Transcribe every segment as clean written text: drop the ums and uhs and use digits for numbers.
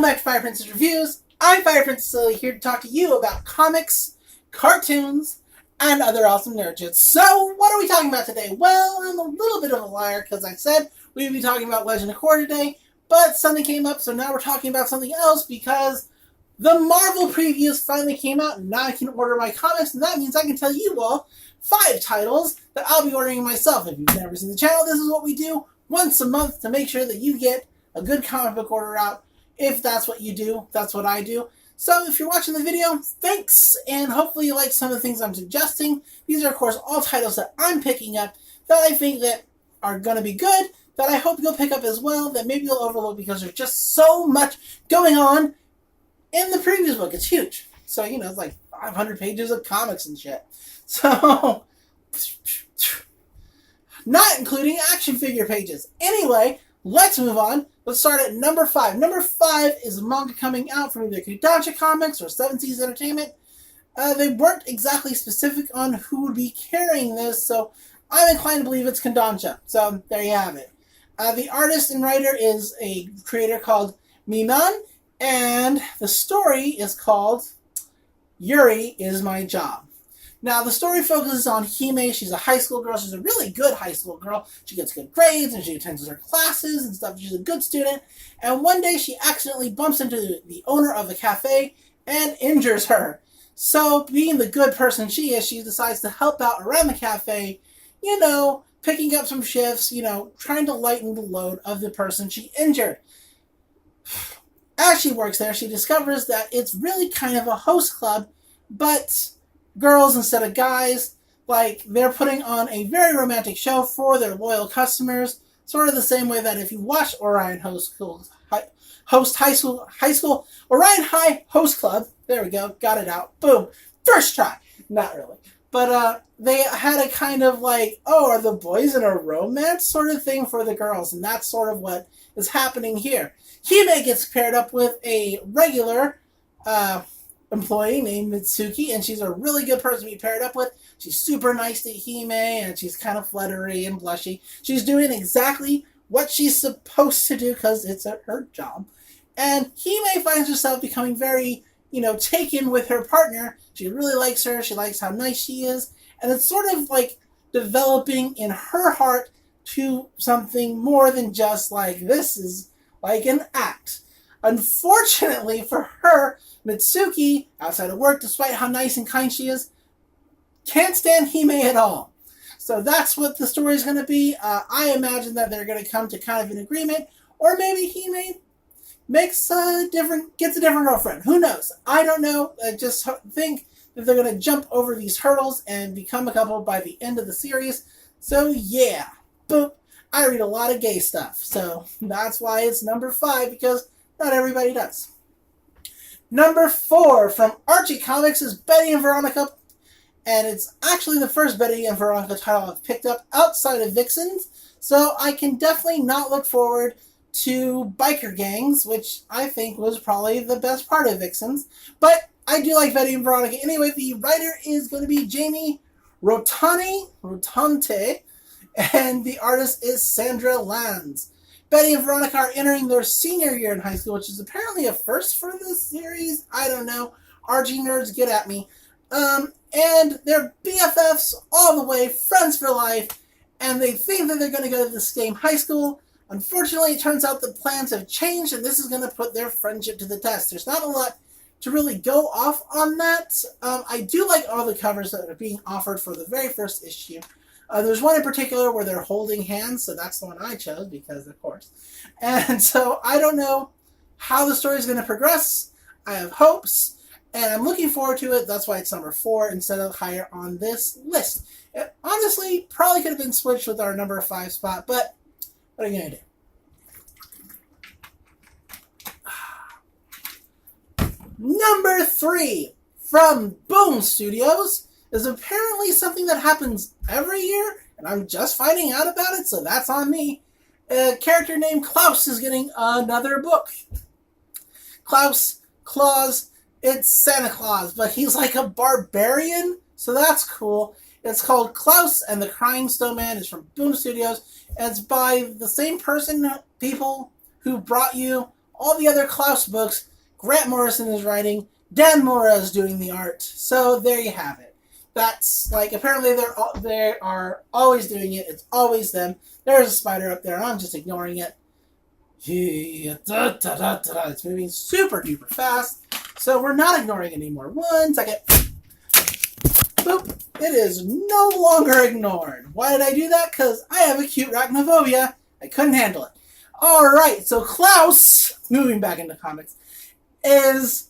Welcome back to Fire Princess Reviews. I'm Fire Princess Lily, here to talk to you about comics, cartoons, and other awesome nerdshits. So, what are we talking about today? Well, I'm a little bit of a liar because I said we'd be talking about Legend of Korra today, but something came up, so now we're talking about something else because the Marvel previews finally came out, and now I can order my comics, and that means I can tell you all 5 titles that I'll be ordering myself. If you've never seen the channel, this is what we do once a month to make sure that you get a good comic book order out. If that's what you do, that's what I do. So if you're watching the video, thanks, and hopefully you like some of the things I'm suggesting. These are, of course, all titles that I'm picking up that I think that are going to be good, that I hope you'll pick up as well, that maybe you'll overlook because there's just so much going on in the previous book. It's huge. So, you know, it's like 500 pages of comics and shit. So, not including action figure pages. Anyway, let's move on. Let's start at number 5. Number 5 is a manga coming out from either Kodansha Comics or Seven Seas Entertainment. They weren't exactly specific on who would be carrying this, so I'm inclined to believe it's Kodansha. So there you have it. The artist and writer is a creator called Miman, and the story is called Yuri Is My Job. Now, the story focuses on Hime. She's a high school girl. She's a really good high school girl. She gets good grades, and she attends her classes and stuff. She's a good student. And one day, she accidentally bumps into the owner of the cafe and injures her. So, being the good person she is, she decides to help out around the cafe, you know, picking up some shifts, you know, trying to lighten the load of the person she injured. As she works there, she discovers that it's really kind of a host club, but girls instead of guys. Like, they're putting on a very romantic show for their loyal customers, sort of the same way that if you watch Orion High School Orion High Host Club, there we go, got it out, boom, first try. Not really, but they had a kind of like, oh, are the boys in a romance sort of thing for the girls, and that's sort of what is happening here. Hime gets paired up with a regular employee named Mitsuki, and she's a really good person to be paired up with. She's super nice to Hime, and she's kind of fluttery and blushy. She's doing exactly what she's supposed to do because it's her job. And Hime finds herself becoming very, you know, taken with her partner. She really likes her. She likes how nice she is. And it's sort of like developing in her heart to something more than just like, this is like an act. Unfortunately for her, Mitsuki, outside of work, despite how nice and kind she is, can't stand Hime at all. So that's what the story is going to be. I imagine that they're going to come to kind of an agreement, or maybe Hime gets a different girlfriend. Who knows? I don't know. I just think that they're going to jump over these hurdles and become a couple by the end of the series. So yeah, boop. I read a lot of gay stuff, so that's why it's number 5, because not everybody does. Number 4 from Archie Comics is Betty and Veronica, and it's actually the first Betty and Veronica title I've picked up outside of Vixens, so I can definitely not look forward to biker gangs, which I think was probably the best part of Vixens, but I do like Betty and Veronica. Anyway, the writer is going to be Jamie Rotante, and the artist is Sandra Lanz. Betty and Veronica are entering their senior year in high school, which is apparently a first for this series. I don't know. RG nerds, get at me. And they're BFFs all the way, friends for life, and they think that they're going to go to the same high school. Unfortunately, it turns out the plans have changed, and this is going to put their friendship to the test. There's not a lot to really go off on that. I do like all the covers that are being offered for the very first issue. There's one in particular where they're holding hands, so that's the one I chose, because of course. And so I don't know how the story is going to progress. I have hopes, and I'm looking forward to it. That's why it's number 4 instead of higher on this list. It honestly probably could have been switched with our number 5 spot, but what are you going to do? Number 3 from Boom Studios is apparently something that happens every year, and I'm just finding out about it, so that's on me. A character named Klaus is getting another book. Claus, it's Santa Claus, but he's like a barbarian, so that's cool. It's called Klaus and the Crying Snowman. It's from Boom Studios, and it's by the same people who brought you all the other Klaus books, Grant Morrison is writing, Dan Mora is doing the art. So there you have it. That's like, apparently they are always doing it. It's always them. There's a spider up there, and I'm just ignoring it. It's moving super duper fast, so we're not ignoring it anymore. 1 second. Boop. It is no longer ignored. Why did I do that? Because I have acute arachnophobia. I couldn't handle it. Alright, so Klaus, moving back into comics, is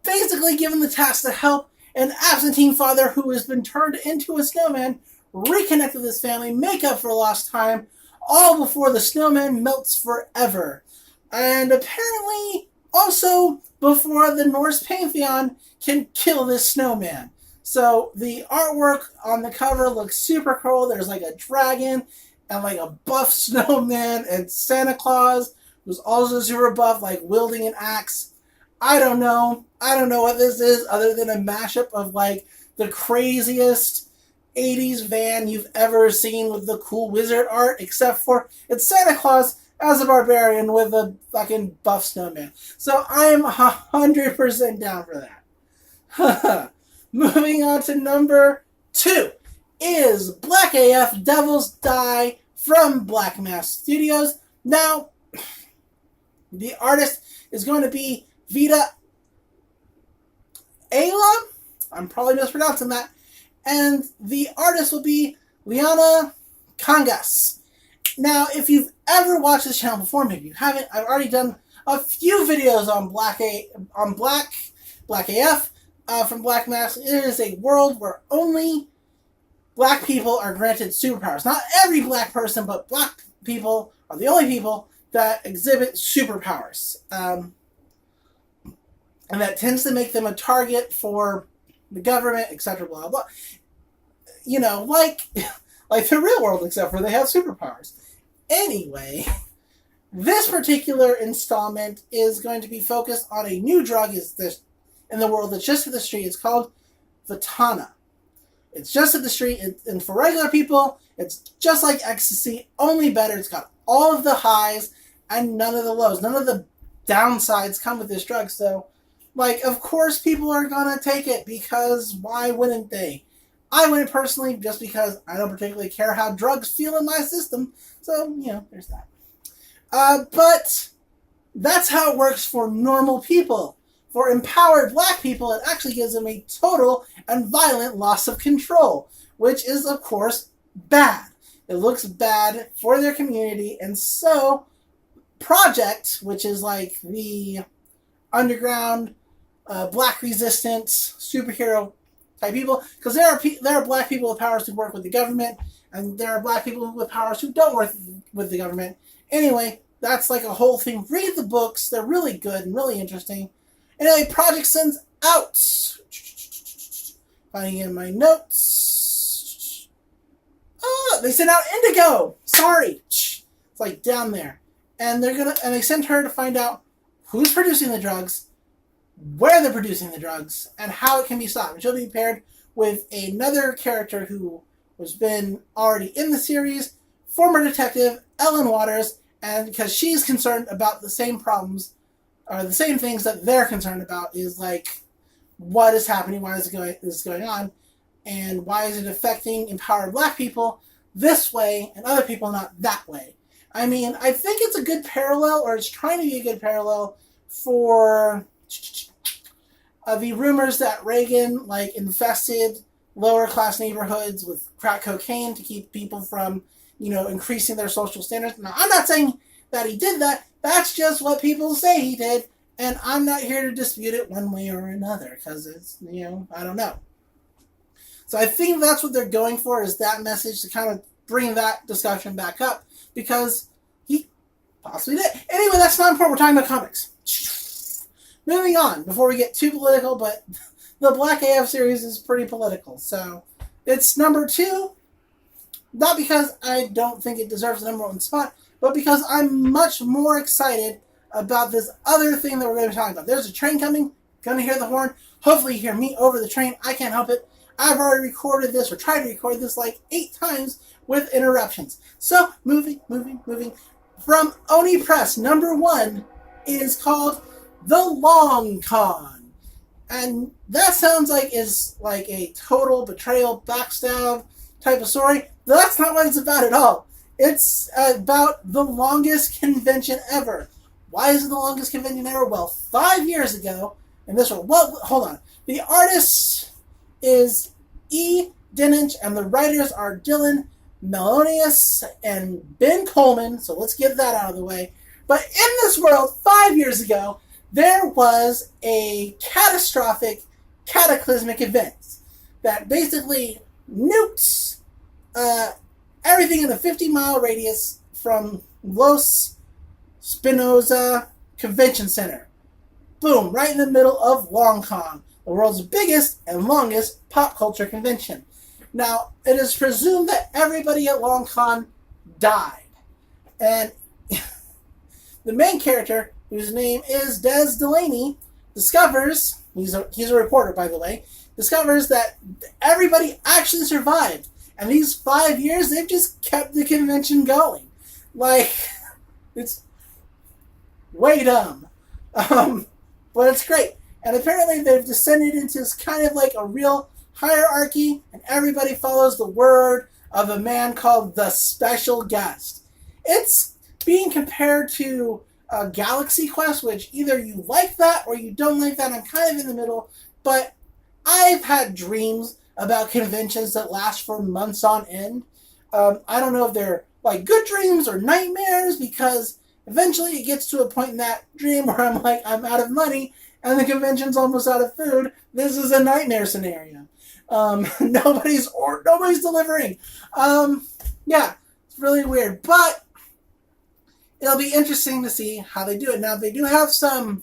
basically given the task to help an absentee father who has been turned into a snowman reconnect with his family, make up for lost time, all before the snowman melts forever. And apparently also before the Norse pantheon can kill this snowman. So the artwork on the cover looks super cool. There's like a dragon and like a buff snowman and Santa Claus, who's also super buff, like wielding an axe. I don't know what this is other than a mashup of like the craziest 80s van you've ever seen with the cool wizard art, except for it's Santa Claus as a barbarian with a fucking buff snowman. So I am 100% down for that. Moving on to number 2 is Black AF Devil's Die from Black Mass Studios. Now, the artist is going to be Vita Ayla. I'm probably mispronouncing that. And the artist will be Liana Kangas. Now, if you've ever watched this channel before, maybe you haven't, I've already done a few videos on Black AF from Black Mass. It is a world where only black people are granted superpowers. Not every black person, but black people are the only people that exhibit superpowers. And that tends to make them a target for the government, etc. Blah, blah. You know, like the real world, except for they have superpowers. Anyway, this particular installment is going to be focused on a new drug in the world that's just hit the street. It's called Vitana. It's just hit the street, and for regular people, it's just like ecstasy, only better. It's got all of the highs and none of the lows. None of the downsides come with this drug, so, like, of course people are gonna take it, because why wouldn't they? I wouldn't personally, just because I don't particularly care how drugs feel in my system, so, you know, there's that. But that's how it works for normal people. For empowered black people, it actually gives them a total and violent loss of control, which is, of course, bad. It looks bad for their community, and so Project, which is like the underground black resistance superhero type people, because there are black people with powers who work with the government, and there are black people with powers who don't work with the government. Anyway, that's like a whole thing. Read the books. They're really good and really interesting. Anyway, Project sends out. Finding in my notes. Oh, they sent out Indigo. Sorry. It's like down there. And they sent her to find out who's producing the drugs, where they're producing the drugs, and how it can be stopped. And she'll be paired with another character who has been already in the series, former detective Ellen Waters, and because she's concerned about the same problems, or the same things that they're concerned about, is like, what is happening, why is this going on, and why is it affecting empowered black people this way and other people not that way. I mean, I think it's a good parallel, or it's trying to be a good parallel for the rumors that Reagan, like, infested lower class neighborhoods with crack cocaine to keep people from, you know, increasing their social standards. Now, I'm not saying that he did that. That's just what people say he did, and I'm not here to dispute it one way or another, because it's, you know, I don't know. So I think that's what they're going for, is that message, to kind of bring that discussion back up, because he possibly did. Anyway, that's not important. We're talking about comics. Moving on, before we get too political, but the Black AF series is pretty political, so it's number 2, not because I don't think it deserves the number 1 spot, but because I'm much more excited about this other thing that we're going to be talking about. There's a train coming, going to hear the horn, hopefully you hear me over the train. I can't help it. I've already recorded this, or tried to record this, like 8 times with interruptions. So, moving. From Oni Press, number 1 is called The Long Con. And that sounds like is like a total betrayal, backstab type of story. That's not what it's about at all. It's about the longest convention ever. Why is it the longest convention ever? Well, 5 years ago, and this one, well, hold on. The artist is E. Dinich, and the writers are Dylan Melonius and Ben Coleman, so let's get that out of the way. But in this world, 5 years ago, there was a cataclysmic event that basically nukes everything in a 50-mile radius from Los Spinoza Convention Center. Boom, right in the middle of LongCon, the world's biggest and longest pop culture convention. Now, it is presumed that everybody at LongCon died. And the main character, whose name is Des Delaney, discovers, he's a reporter, by the way, discovers that everybody actually survived. And these 5 years, they've just kept the convention going. Like, it's way dumb. But it's great. And apparently they've descended into this kind of like a real hierarchy, and everybody follows the word of a man called the Special Guest. It's being compared to Galaxy Quest, which either you like that or you don't like that. I'm kind of in the middle, but I've had dreams about conventions that last for months on end. I don't know if they're like good dreams or nightmares, because eventually it gets to a point in that dream where I'm like, I'm out of money and the convention's almost out of food. This is a nightmare scenario. Nobody's delivering. Yeah, it's really weird, but it'll be interesting to see how they do it. Now, they do have some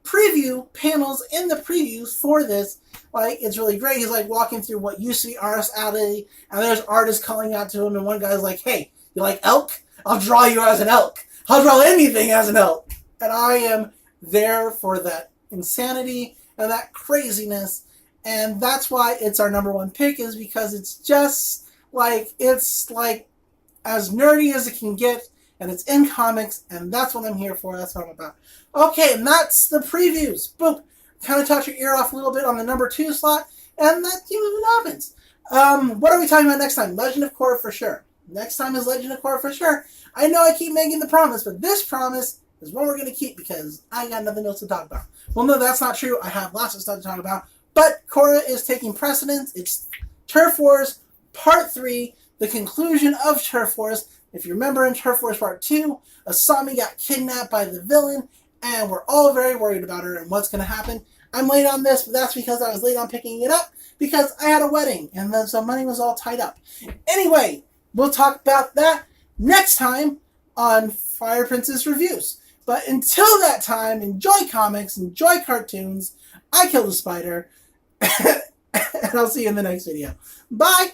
preview panels in the previews for this. Like, it's really great. He's like walking through what used to be Artist Alley, and there's artists calling out to him, and one guy's like, hey, you like elk? I'll draw you as an elk. I'll draw anything as an elk. And I am there for that insanity and that craziness. And that's why it's our number one pick, is because it's just like, it's like as nerdy as it can get, and it's in comics, and that's what I'm here for. That's what I'm about. Okay, and that's the previews. Boom. Kind of touch your ear off a little bit on the number 2 slot, and that's what happens. What are we talking about next time? Legend of Korra for sure. Next time is Legend of Korra for sure. I know I keep making the promise, but this promise is what we're going to keep, because I got nothing else to talk about. Well, no, that's not true. I have lots of stuff to talk about. But Korra is taking precedence. It's Turf Wars Part 3, the conclusion of Turf Wars. If you remember in Turf Wars Part 2, Asami got kidnapped by the villain, and we're all very worried about her and what's going to happen. I'm late on this, but that's because I was late on picking it up, because I had a wedding, and then so money was all tied up. Anyway, we'll talk about that next time on Fire Princess Reviews. But until that time, enjoy comics, enjoy cartoons. I killed a spider. And I'll see you in the next video. Bye!